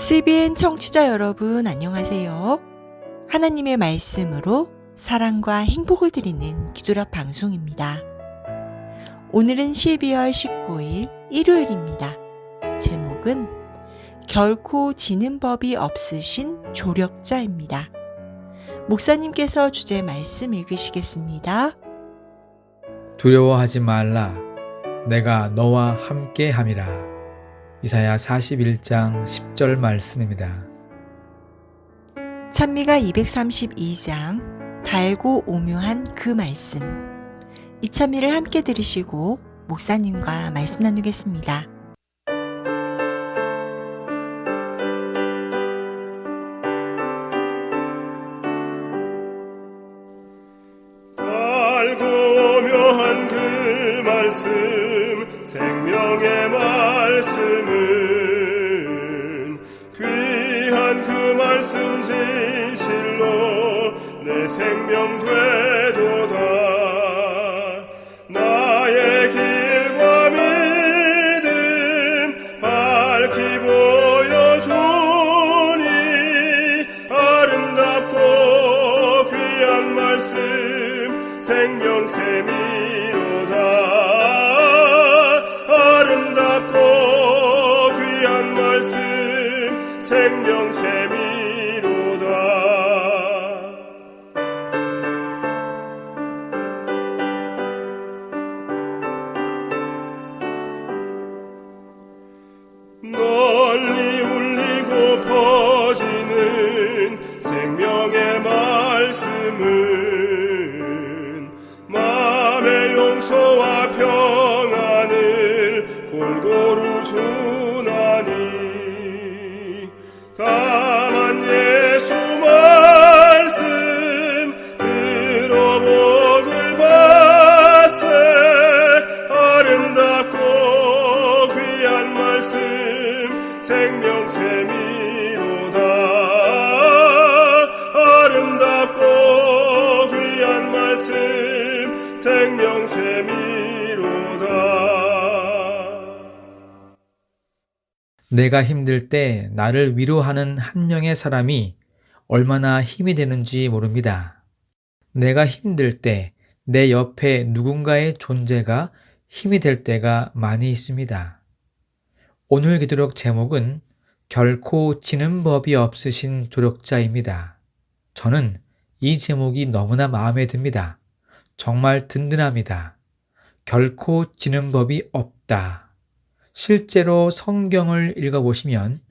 CBN 청취자 여러분 안녕하세요. 하나님의 말씀으로 사랑과 행복을 드리는 기도랍 방송입니다. 오늘은 12월 19일 일요일입니다. 제목은 결코 지는 법이 없으신 조력자입니다. 목사님께서 주제 말씀 읽으시겠습니다. 두려워하지 말라. 내가 너와 함께 함이라. 이사야 41장 10절 말씀입니다. 찬미가 232장 달고 오묘한 그 말씀. 이 찬미를 함께 들으시고 목사님과 말씀 나누겠습니다. 달고 오묘한 그 말씀, 생명의 말씀은 귀한 그 말씀 진실로 내 생명 되도다. 나의 길과 믿음 밝히 보여주니 아름답고 귀한 말씀 생명샘이로다. 아름답고 귀한 말씀 생명샘이로다. 널리 울리고 퍼지는 생명의 말씀은 마음의 용서와 평안을 골고루 주나니 다만 예수 말씀 들어복을 받세. 아름답고 귀한 말씀 생명샘이로다. 아름답고 귀한 말씀 생명샘이로다. 내가 힘들 때 나를 위로하는 한 명의 사람이 얼마나 힘이 되는지 모릅니다. 내가 힘들 때 내 옆에 누군가의 존재가 힘이 될 때가 많이 있습니다. 오늘 기도록 제목은 결코 지는 법이 없으신 조력자입니다. 저는 이 제목이 너무나 마음에 듭니다. 정말 든든합니다. 결코 지는 법이 없다. 실제로 성경을 읽어보시면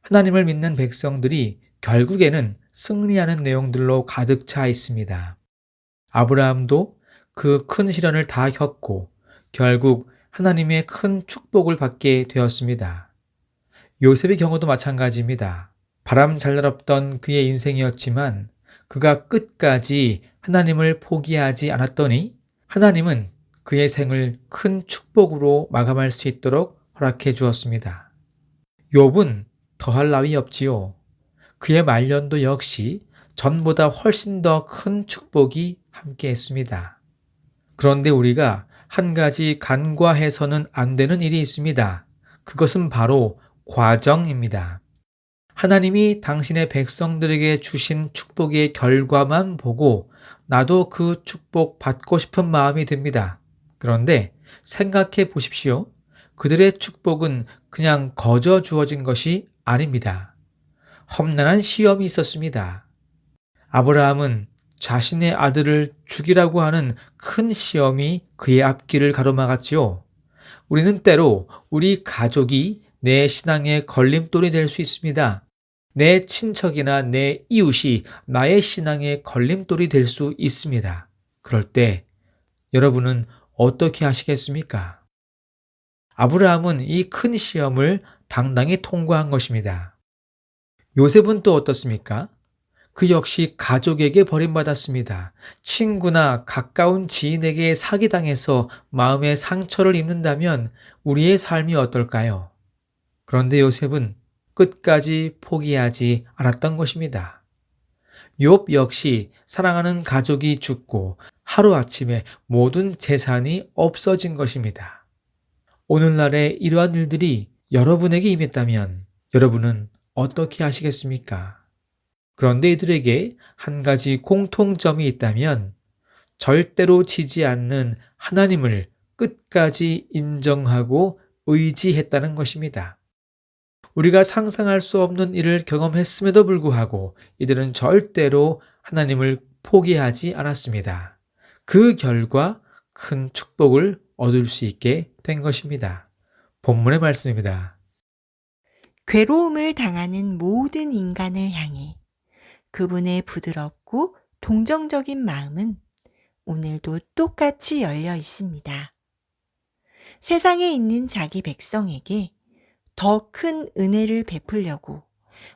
하나님을 믿는 백성들이 결국에는 승리하는 내용들로 가득 차 있습니다. 아브라함도 그 큰 시련을 다 겪고 결국 하나님의 큰 축복을 받게 되었습니다. 요셉의 경우도 마찬가지입니다. 바람잘 날 없던 그의 인생이었지만 그가 끝까지 하나님을 포기하지 않았더니 하나님은 그의 생을 큰 축복으로 마감할 수 있도록 허락해 주었습니다. 욥은 더할 나위 없지요. 그의 말년도 역시 전보다 훨씬 더 큰 축복이 함께했습니다. 그런데 우리가 한 가지 간과해서는 안 되는 일이 있습니다. 그것은 바로 과정입니다. 하나님이 당신의 백성들에게 주신 축복의 결과만 보고 나도 그 축복 받고 싶은 마음이 듭니다. 그런데 생각해 보십시오. 그들의 축복은 그냥 거저 주어진 것이 아닙니다. 험난한 시험이 있었습니다. 아브라함은 자신의 아들을 죽이라고 하는 큰 시험이 그의 앞길을 가로막았지요. 우리는 때로 우리 가족이 내 신앙의 걸림돌이 될 수 있습니다. 내 친척이나 내 이웃이 나의 신앙의 걸림돌이 될 수 있습니다. 그럴 때 여러분은 어떻게 하시겠습니까? 아브라함은 이 큰 시험을 당당히 통과한 것입니다. 요셉은 또 어떻습니까? 그 역시 가족에게 버림받았습니다. 친구나 가까운 지인에게 사기당해서 마음의 상처를 입는다면 우리의 삶이 어떨까요? 그런데 요셉은 끝까지 포기하지 않았던 것입니다. 욥 역시 사랑하는 가족이 죽고 하루아침에 모든 재산이 없어진 것입니다. 오늘날의 이러한 일들이 여러분에게 임했다면 여러분은 어떻게 하시겠습니까? 그런데 이들에게 한 가지 공통점이 있다면 절대로 지지 않는 하나님을 끝까지 인정하고 의지했다는 것입니다. 우리가 상상할 수 없는 일을 경험했음에도 불구하고 이들은 절대로 하나님을 포기하지 않았습니다. 그 결과 큰 축복을 얻을 수 있게 된 것입니다. 본문의 말씀입니다. 괴로움을 당하는 모든 인간을 향해 그분의 부드럽고 동정적인 마음은 오늘도 똑같이 열려 있습니다. 세상에 있는 자기 백성에게 더 큰 은혜를 베풀려고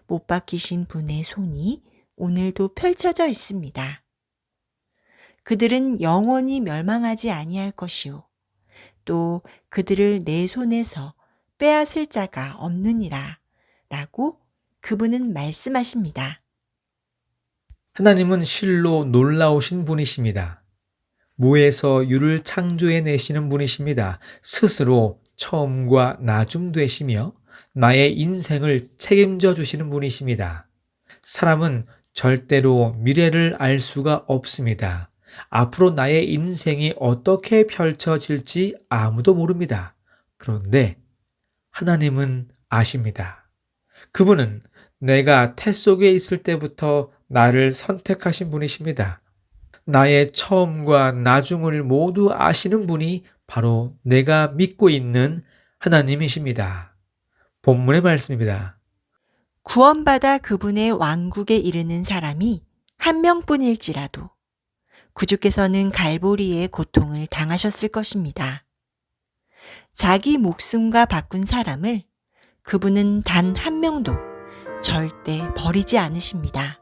못 박히신 분의 손이 오늘도 펼쳐져 있습니다. 그들은 영원히 멸망하지 아니할 것이요 또 그들을 내 손에서 빼앗을 자가 없느니라 라고 그분은 말씀하십니다. 하나님은 실로 놀라우신 분이십니다. 무에서 유를 창조해내시는 분이십니다. 스스로 처음과 나중 되시며 나의 인생을 책임져 주시는 분이십니다. 사람은 절대로 미래를 알 수가 없습니다. 앞으로 나의 인생이 어떻게 펼쳐질지 아무도 모릅니다. 그런데 하나님은 아십니다. 그분은 내가 태 속에 있을 때부터 나를 선택하신 분이십니다. 나의 처음과 나중을 모두 아시는 분이 바로 내가 믿고 있는 하나님이십니다. 본문의 말씀입니다. 구원받아 그분의 왕국에 이르는 사람이 한 명뿐일지라도 구주께서는 갈보리의 고통을 당하셨을 것입니다. 자기 목숨과 바꾼 사람을 그분은 단 한 명도 절대 버리지 않으십니다.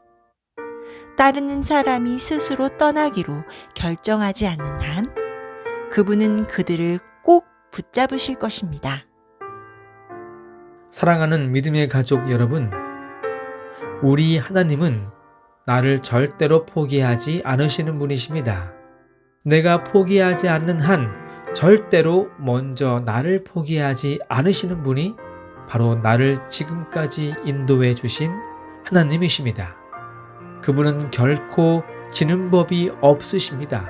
따르는 사람이 스스로 떠나기로 결정하지 않는 한 그분은 그들을 꼭 붙잡으실 것입니다. 사랑하는 믿음의 가족 여러분, 우리 하나님은 나를 절대로 포기하지 않으시는 분이십니다. 내가 포기하지 않는 한 절대로 먼저 나를 포기하지 않으시는 분이 바로 나를 지금까지 인도해 주신 하나님이십니다. 그분은 결코 지는 법이 없으십니다.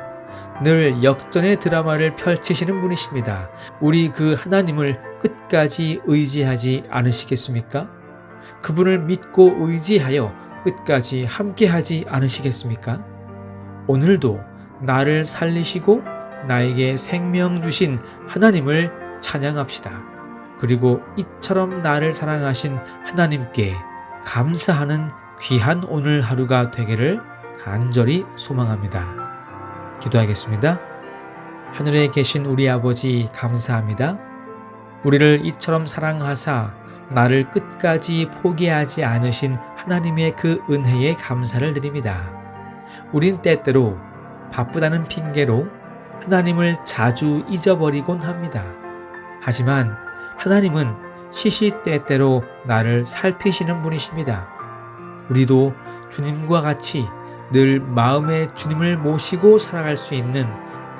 늘 역전의 드라마를 펼치시는 분이십니다. 우리 그 하나님을 끝까지 의지하지 않으시겠습니까? 그분을 믿고 의지하여 끝까지 함께하지 않으시겠습니까? 오늘도 나를 살리시고 나에게 생명 주신 하나님을 찬양합시다. 그리고 이처럼 나를 사랑하신 하나님께 감사하는 귀한 오늘 하루가 되기를 간절히 소망합니다. 기도하겠습니다. 하늘에 계신 우리 아버지 감사합니다. 우리를 이처럼 사랑하사 나를 끝까지 포기하지 않으신 하나님의 그 은혜에 감사를 드립니다. 우린 때때로 바쁘다는 핑계로 하나님을 자주 잊어버리곤 합니다. 하지만 하나님은 시시때때로 나를 살피시는 분이십니다. 우리도 주님과 같이 늘 마음에 주님을 모시고 살아갈 수 있는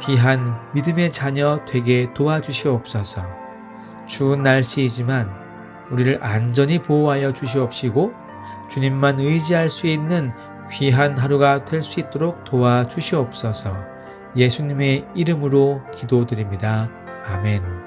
귀한 믿음의 자녀 되게 도와주시옵소서. 추운 날씨이지만 우리를 안전히 보호하여 주시옵시고 주님만 의지할 수 있는 귀한 하루가 될 수 있도록 도와주시옵소서. 예수님의 이름으로 기도드립니다. 아멘.